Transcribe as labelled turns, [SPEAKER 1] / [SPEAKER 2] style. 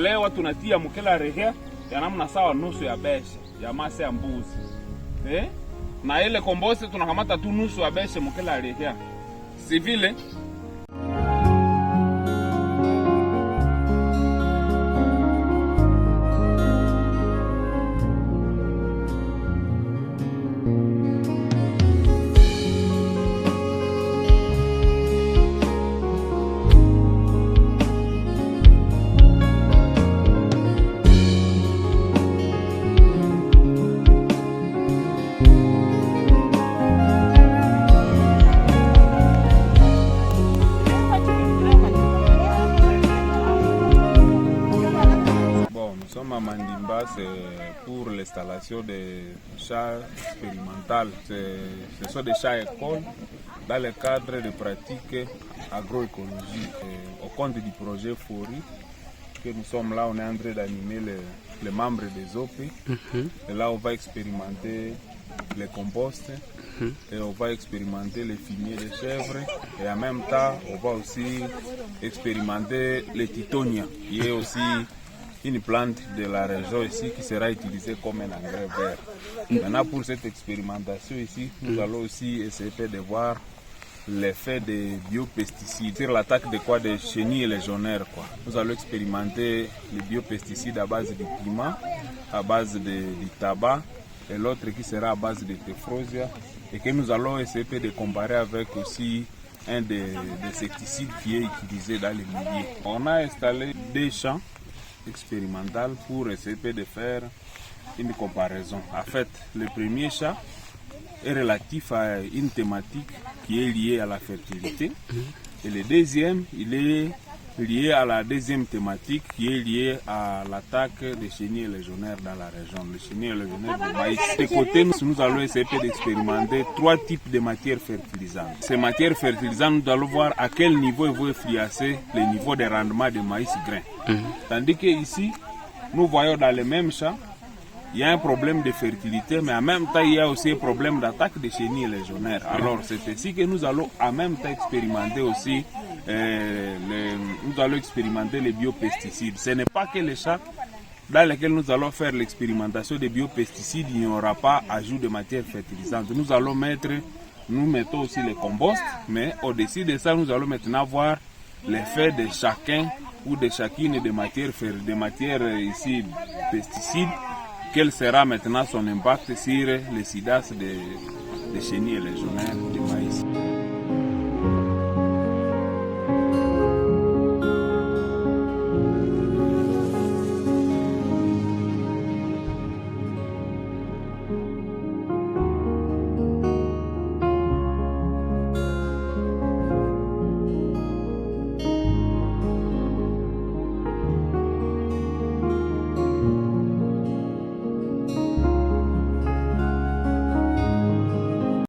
[SPEAKER 1] tunalewa tunatia mkela rehea ya namna sawa nusu ya beshe ya mase ya mbuzi. Na ile komboste tunakamata tu nusu ya beshe mkela rehea. Si vile Mandimba, c'est pour l'installation des chats expérimentales. Ce sont des chats écoles dans le cadre de pratiques agroécologiques. Au compte du projet FORI, que nous sommes là, on est en train d'animer les membres des OP. Et là, on va expérimenter les composts. Et on va expérimenter les fumiers de chèvres. Et en même temps, on va aussi expérimenter les titonia, qui est aussi une plante de la région ici qui sera utilisée comme un engrais vert. Maintenant, pour cette expérimentation ici, nous allons aussi essayer de voir l'effet des biopesticides sur l'attaque de quoi, des chenilles légionnaires. Nous allons expérimenter les biopesticides à base du piment, à base du tabac, et l'autre qui sera à base de Tephrosia, et que nous allons essayer de comparer avec aussi un des insecticides qui est utilisé dans les milieux. On a installé des champs expérimental pour essayer de faire une comparaison. En fait, le premier chat est relatif à une thématique qui est liée à la fertilité et le deuxième, il est lié à la deuxième thématique qui est liée à l'attaque des chenilles légionnaires dans la région, les chenilles légionnaires du maïs. De côté, nous allons essayer d'expérimenter 3 types de matières fertilisantes. Ces matières fertilisantes, nous allons voir à quel niveau ils vont influencer le niveau de rendement de maïs grain. Tandis que ici, nous voyons dans les mêmes champs, il y a un problème de fertilité, mais en même temps, il y a aussi un problème d'attaque des chenilles légionnaires. Alors, c'est ici que nous allons en même temps expérimenter aussi nous allons expérimenter les biopesticides. Ce n'est pas que les chats dans lesquels nous allons faire l'expérimentation des biopesticides, il n'y aura pas ajout de matières fertilisantes. Nous mettons aussi les composts, mais au-dessus de ça, nous allons maintenant voir l'effet de chacun ou de chacune des matières ici pesticides. Quel sera maintenant son impact sur les SIDAS des chenilles légionnaires du maïs.